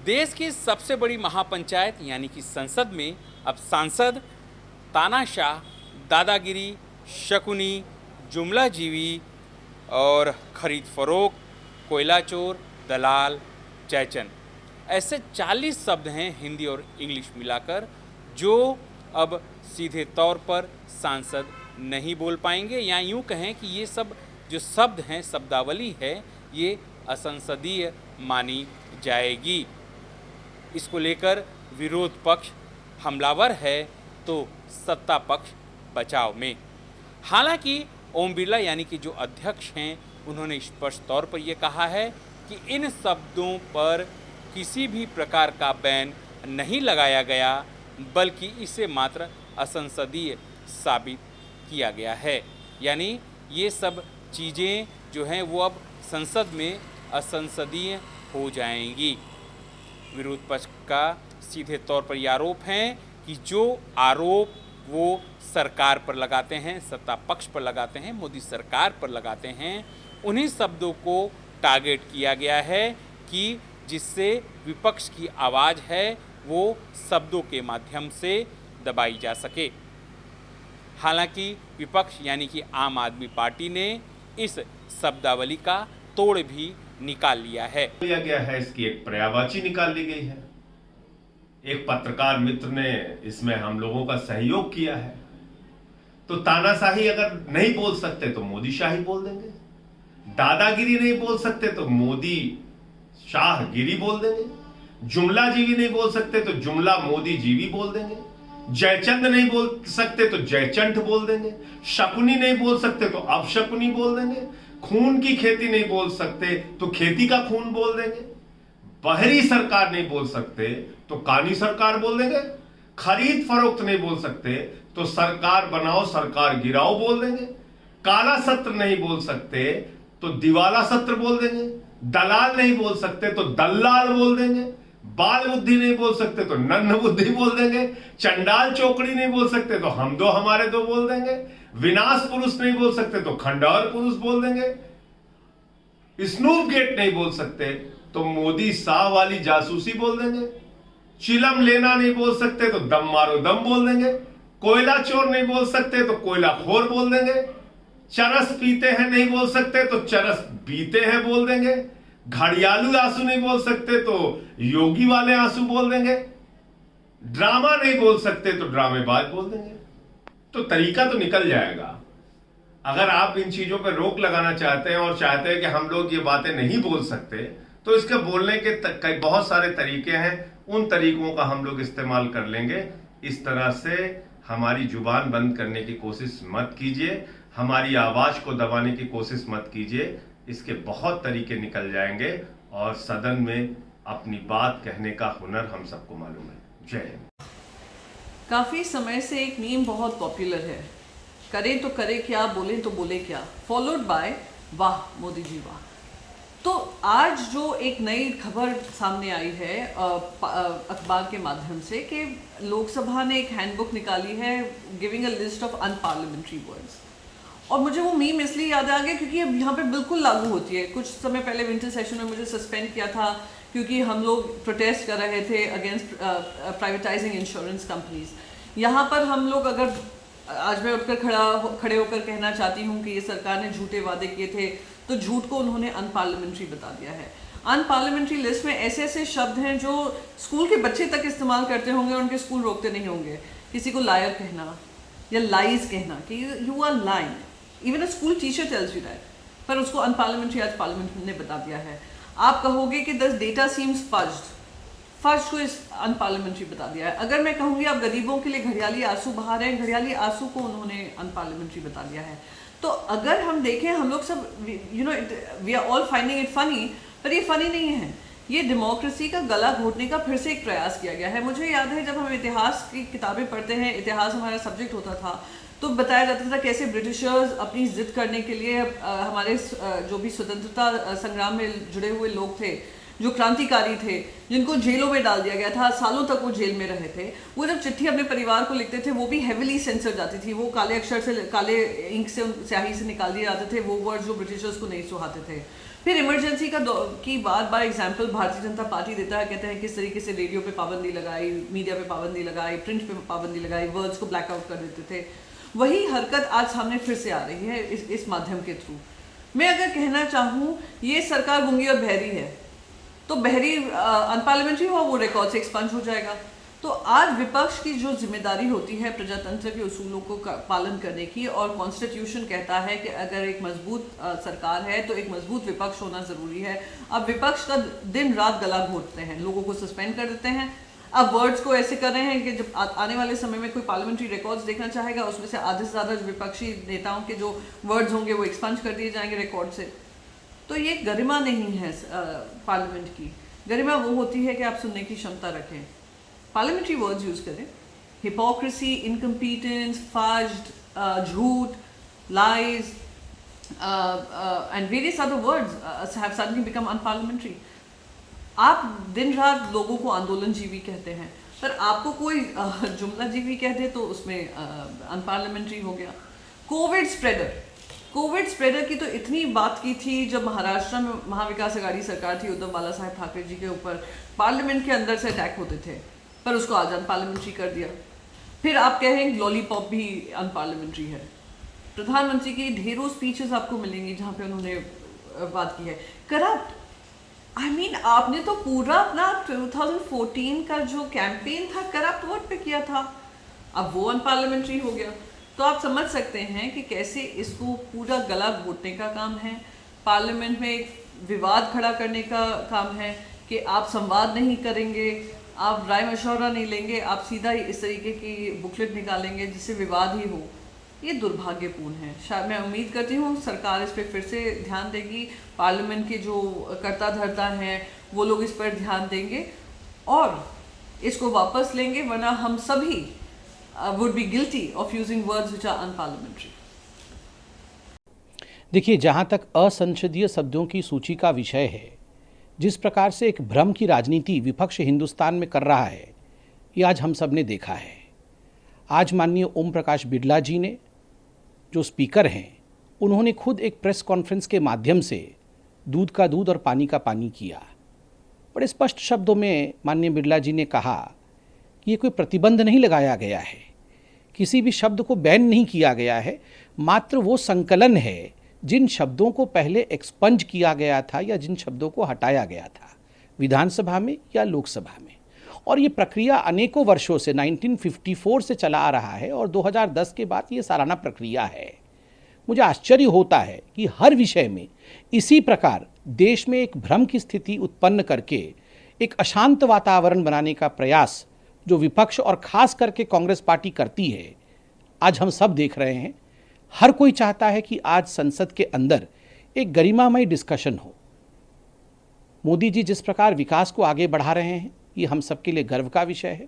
देश की सबसे बड़ी महापंचायत यानी कि संसद में अब सांसद तानाशाह, दादागिरी, शकुनी, जुमलाजीवी और खरीद फरोख्त, कोयला चोर, दलाल, जयचंद, ऐसे 40 शब्द हैं हिंदी और इंग्लिश मिलाकर, जो अब सीधे तौर पर सांसद नहीं बोल पाएंगे, या यूँ कहें कि ये सब जो शब्द हैं, शब्दावली है, ये असंसदीय मानी जाएगी। इसको लेकर विरोध पक्ष हमलावर है तो सत्ता पक्ष बचाव में। हालांकि ओम बिरला यानी कि जो अध्यक्ष हैं, उन्होंने स्पष्ट तौर पर यह कहा है कि इन शब्दों पर किसी भी प्रकार का बैन नहीं लगाया गया, बल्कि इसे मात्र असंसदीय साबित किया गया है। यानी ये सब चीज़ें जो हैं वो अब संसद में असंसदीय हो जाएंगी। विरोध पक्ष का सीधे तौर पर यह आरोप है कि जो आरोप वो सरकार पर लगाते हैं, सत्ता पक्ष पर लगाते हैं, मोदी सरकार पर लगाते हैं, उन्हीं शब्दों को टारगेट किया गया है कि जिससे विपक्ष की आवाज़ है वो शब्दों के माध्यम से दबाई जा सके। हालांकि विपक्ष यानी कि आम आदमी पार्टी ने इस शब्दावली का तोड़ भी निकाल लिया गया है। इसकी एक पर्यायवाची निकाल ली गई है। एक पत्रकार मित्र ने इसमें हम लोगों का सहयोग किया है। तो तानाशाही अगर नहीं बोल सकते तो मोदी शाही बोल देंगे, दादागिरी नहीं बोल सकते तो मोदी शाहगिरी बोल देंगे, जुमला जीवी नहीं बोल सकते तो जुमला मोदी जीवी बोल देंगे, जयचंद नहीं बोल सकते तो जयचंद बोल देंगे, शकुनी नहीं बोल सकते तो अपशकुनी बोल देंगे, खून की खेती नहीं बोल सकते तो खेती का खून बोल देंगे, बहरी सरकार नहीं बोल सकते तो कानी सरकार बोल देंगे, खरीद फरोख्त नहीं बोल सकते तो सरकार बनाओ सरकार गिराओ बोल देंगे, काला सत्र नहीं बोल सकते तो दिवाला सत्र बोल देंगे, दलाल नहीं बोल सकते तो दल्लाल बोल देंगे, बाल बुद्धि नहीं बोल सकते तो नन्ह बुद्धि बोल देंगे, चंडाल चौकड़ी नहीं बोल सकते तो हम दो हमारे दो बोल देंगे, विनाश पुरुष नहीं बोल सकते तो खंडहर पुरुष बोल देंगे, स्नूप गेट नहीं बोल सकते तो मोदी शाह वाली जासूसी बोल देंगे, चिलम लेना नहीं बोल सकते तो दम मारो दम बोल देंगे, कोयला चोर नहीं बोल सकते तो कोयला खोर बोल देंगे, चरस पीते हैं नहीं बोल सकते तो चरस पीते हैं बोल देंगे, घड़ियालू आंसू नहीं बोल सकते तो योगी वाले आंसू बोल देंगे, ड्रामा नहीं बोल सकते तो ड्रामेबाज बोल देंगे। तो तरीका तो निकल जाएगा। अगर आप इन चीजों पर रोक लगाना चाहते हैं और चाहते हैं कि हम लोग ये बातें नहीं बोल सकते, तो इसके बोलने के बहुत सारे तरीके हैं। उन तरीकों का हम लोग इस्तेमाल कर लेंगे। इस तरह से हमारी जुबान बंद करने की कोशिश मत कीजिए, हमारी आवाज को दबाने की कोशिश मत कीजिए। इसके बहुत तरीके निकल जाएंगे और सदन में अपनी बात कहने का हुनर हम सबको मालूम है। जय हिंद। काफ़ी समय से एक मीम बहुत पॉपुलर है, करे तो करे क्या, बोले तो बोले क्या, फॉलोड बाय वाह मोदी जी वाह। तो आज जो एक नई खबर सामने आई है अखबार के माध्यम से कि लोकसभा ने एक हैंडबुक निकाली है giving a list of unparliamentary words, और मुझे वो मीम इसलिए याद आ गया क्योंकि अब यहाँ पे बिल्कुल लागू होती है। कुछ समय पहले विंटर सेशन में मुझे सस्पेंड किया था क्योंकि हम लोग प्रोटेस्ट कर रहे थे अगेंस्ट प्राइवेटाइजिंग इंश्योरेंस कंपनीज। यहाँ पर हम लोग अगर आज मैं उठकर खड़े होकर कहना चाहती हूँ कि ये सरकार ने झूठे वादे किए थे, तो झूठ को उन्होंने अनपार्लियामेंट्री बता दिया है। अनपार्लियामेंट्री लिस्ट में ऐसे ऐसे शब्द हैं जो स्कूल के बच्चे तक इस्तेमाल करते होंगे, उनके स्कूल रोकते नहीं होंगे। किसी को लायर कहना या लाइज कहना कि you are lying, even a school teacher tells you that, पर उसको अनपार्लियामेंट्री आज पार्लियामेंट ने बता दिया है। आप कहोगे कि दिस डेटा सीम्स फज्ड को इस अनपार्लियामेंट्री बता दिया है। अगर मैं कहूँगी आप गरीबों के लिए घड़ियाली आंसू बहा रहे हैं, घड़ियाली आंसू को उन्होंने अनपार्लियामेंट्री बता दिया है। तो अगर हम देखें, हम लोग सब we are all finding it funny, पर ये फनी नहीं है, ये डेमोक्रेसी का गला घोटने का फिर से एक प्रयास किया गया है। मुझे याद है जब हम इतिहास की किताबें पढ़ते हैं, इतिहास हमारा सब्जेक्ट होता था, तो बताया जाता था कैसे ब्रिटिशर्स अपनी जिद करने के लिए हमारे जो भी स्वतंत्रता संग्राम में जुड़े हुए लोग थे जो क्रांतिकारी थे, जिनको जेलों में डाल दिया गया था, सालों तक वो जेल में रहे थे, वो जब चिट्ठी अपने परिवार को लिखते थे वो भी हेविली सेंसर जाती थी, वो काले अक्षर से, काले इंक से, स्याही से निकाल दिए जाते थे वो वर्ड जो ब्रिटिशर्स को नहीं सुहाते थे। फिर इमरजेंसी की बार एग्जाम्पल भारतीय जनता पार्टी देता है, कहते हैं किस तरीके से रेडियो पे पाबंदी लगाई, मीडिया पे पाबंदी लगाई, प्रिंट पे पाबंदी लगाई, वर्ड्स को ब्लैकआउट कर देते थे। वही हरकत आज सामने फिर से आ रही है इस माध्यम के थ्रू। मैं अगर कहना चाहूँ ये सरकार गूंगी और बहरी है, तो बहरी अनपार्लियामेंट्री हो, वो रिकॉर्ड से एक्सपंज हो जाएगा। तो आज विपक्ष की जो जिम्मेदारी होती है प्रजातंत्र के उसूलों को पालन करने की, और कॉन्स्टिट्यूशन कहता है कि अगर एक मजबूत सरकार है तो एक मजबूत विपक्ष होना ज़रूरी है। अब विपक्ष का दिन रात गला घोटते हैं, लोगों को सस्पेंड कर देते हैं। अब वर्ड्स को ऐसे कर रहे हैं कि जब आने वाले समय में कोई पार्लियामेंट्री रिकॉर्ड्स देखना चाहेगा, उसमें से आधे से ज़्यादा विपक्षी नेताओं के जो वर्ड्स होंगे वो एक्सपंज कर दिए जाएंगे रिकॉर्ड से। तो ये गरिमा नहीं है पार्लियामेंट की। गरिमा वो होती है कि आप सुनने की क्षमता रखें, पार्लियामेंट्री वर्ड्स यूज़ करें। हिपोक्रेसी, इनकम्पीटेंस, फाज्ड, झूठ, lies and various other words have suddenly become unparliamentary. आप दिन रात लोगों को आंदोलन जीवी कहते हैं, पर आपको कोई जुमला जीवी कह दे तो उसमें अनपार्लियामेंट्री हो गया। कोविड स्प्रेडर की तो इतनी बात की थी जब महाराष्ट्र में महाविकास अघाड़ी सरकार थी, उद्धव बाला साहेब ठाकरे जी के ऊपर पार्लियामेंट के अंदर से अटैक होते थे, पर उसको आज अनपार्लियामेंट्री कर दिया। फिर आप कहें लॉलीपॉप भी अनपार्लियामेंट्री है। प्रधानमंत्री की ढेरों स्पीचेस आपको मिलेंगी जहाँ पे उन्होंने बात की है। करप्ट, आपने तो पूरा अपना 2014 का जो कैंपेन था करप्ट वर्ड पे किया था, अब वो अनपार्लियामेंट्री हो गया। तो आप समझ सकते हैं कि कैसे इसको पूरा गला घोटने का काम है, पार्लियामेंट में एक विवाद खड़ा करने का काम है कि आप संवाद नहीं करेंगे, आप राय मशवरा नहीं लेंगे, आप सीधा इस तरीके की बुकलेट निकालेंगे जिससे विवाद ही हो। ये दुर्भाग्यपूर्ण है। शायद मैं उम्मीद करती हूँ सरकार इस पर फिर से ध्यान देगी, पार्लियामेंट के जो कर्ता धर्ता हैं वो लोग इस पर ध्यान देंगे और इसको वापस लेंगे, वरना हम सभी would be guilty of using words which are unparliamentary. देखिए, जहाँ तक असंसदीय शब्दों की सूची का विषय है, जिस प्रकार से एक भ्रम की राजनीति विपक्ष हिंदुस्तान में कर रहा है, ये आज हम सब ने देखा है। आज माननीय ओम प्रकाश बिड़ला जी ने, जो स्पीकर हैं, उन्होंने खुद एक प्रेस कॉन्फ्रेंस के माध्यम से दूध का दूध और पानी का पानी किया। बड़े स्पष्ट शब्दों में माननीय बिड़ला जी ने कहा कि ये कोई प्रतिबंध नहीं लगाया गया है, किसी भी शब्द को बैन नहीं किया गया है, मात्र वो संकलन है जिन शब्दों को पहले एक्सपंज किया गया था या जिन शब्दों को हटाया गया था विधानसभा में या लोकसभा में। और ये प्रक्रिया अनेकों वर्षों से 1954 से चला आ रहा है और 2010 के बाद ये सालाना प्रक्रिया है। मुझे आश्चर्य होता है कि हर विषय में इसी प्रकार देश में एक भ्रम की स्थिति उत्पन्न करके एक अशांत वातावरण बनाने का प्रयास जो विपक्ष और खास करके कांग्रेस पार्टी करती है, आज हम सब देख रहे हैं। हर कोई चाहता है कि आज संसद के अंदर एक गरिमामय डिस्कशन हो। मोदी जी जिस प्रकार विकास को आगे बढ़ा रहे हैं, ये हम सबके लिए गर्व का विषय है।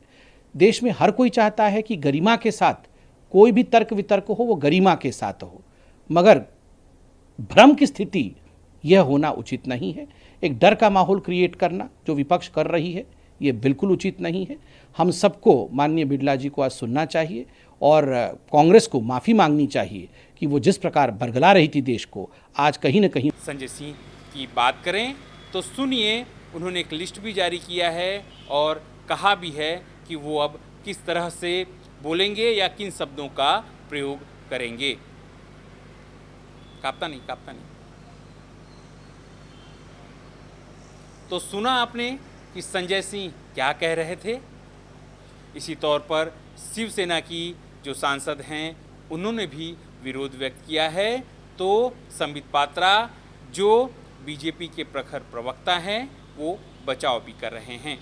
देश में हर कोई चाहता है कि गरिमा के साथ कोई भी तर्क वितर्क हो, वो गरिमा के साथ हो, मगर भ्रम की स्थिति यह होना उचित नहीं है। एक डर का माहौल क्रिएट करना जो विपक्ष कर रही है, ये बिल्कुल उचित नहीं है। हम सबको माननीय बिड़ला जी को आज सुनना चाहिए और कांग्रेस को माफ़ी मांगनी चाहिए कि वो जिस प्रकार बरगला रही थी देश को, आज कहीं न कहीं। संजय सिंह की बात करें तो सुनिए, उन्होंने एक लिस्ट भी जारी किया है और कहा भी है कि वो अब किस तरह से बोलेंगे या किन शब्दों का प्रयोग करेंगे। कापता नहीं। तो सुना आपने कि संजय सिंह क्या कह रहे थे। इसी तौर पर शिवसेना की जो सांसद हैं उन्होंने भी विरोध व्यक्त किया है। तो संबित पात्रा जो बीजेपी के प्रखर प्रवक्ता हैं वो बचाव भी कर रहे हैं।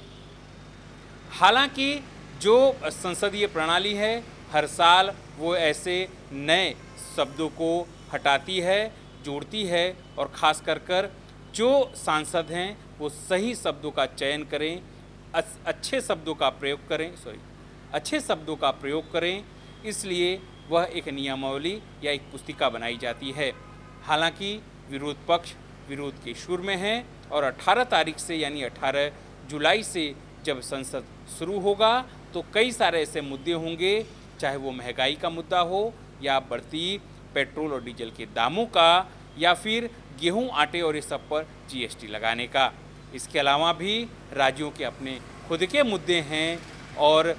हालांकि जो संसदीय प्रणाली है हर साल वो ऐसे नए शब्दों को हटाती है, जोड़ती है और ख़ास कर जो सांसद हैं वो सही शब्दों का चयन करें, अच्छे शब्दों का प्रयोग करें, इसलिए वह एक नियमावली या एक पुस्तिका बनाई जाती है। हालांकि विरोध पक्ष विरोध के शुरू में हैं और 18 तारीख से यानी 18 जुलाई से जब संसद शुरू होगा तो कई सारे ऐसे मुद्दे होंगे, चाहे वो महंगाई का मुद्दा हो या बढ़ती पेट्रोल और डीजल के दामों का या फिर गेहूं, आटे और इस सब पर जीएसटी लगाने का। इसके अलावा भी राज्यों के अपने खुद के मुद्दे हैं और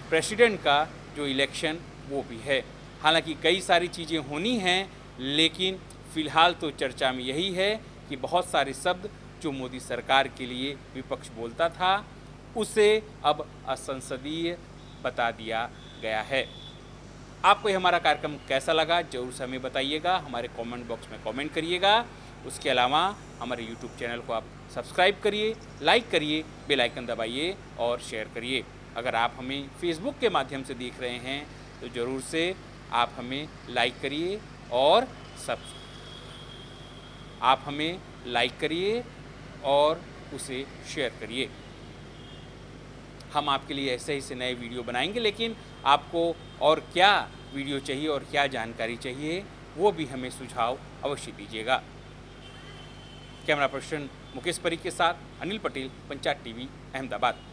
प्रेसिडेंट का जो इलेक्शन वो भी है। हालांकि कई सारी चीज़ें होनी हैं, लेकिन फ़िलहाल तो चर्चा में यही है कि बहुत सारे शब्द जो मोदी सरकार के लिए विपक्ष बोलता था उसे अब असंसदीय बता दिया गया है। आपको ये हमारा कार्यक्रम कैसा लगा जरूर से हमें बताइएगा, हमारे कमेंट बॉक्स में कमेंट करिएगा। उसके अलावा हमारे यूट्यूब चैनल को आप सब्सक्राइब करिए, लाइक करिए, बेल आइकन दबाइए और शेयर करिए। अगर आप हमें फेसबुक के माध्यम से देख रहे हैं तो ज़रूर से आप हमें लाइक करिए और उसे शेयर करिए। हम आपके लिए ऐसे ही से नए वीडियो बनाएंगे, लेकिन आपको और क्या वीडियो चाहिए और क्या जानकारी चाहिए वो भी हमें सुझाव अवश्य दीजिएगा। कैमरा पर्सन मुकेश परीख के साथ अनिल पटेल, पंचायत टीवी, अहमदाबाद।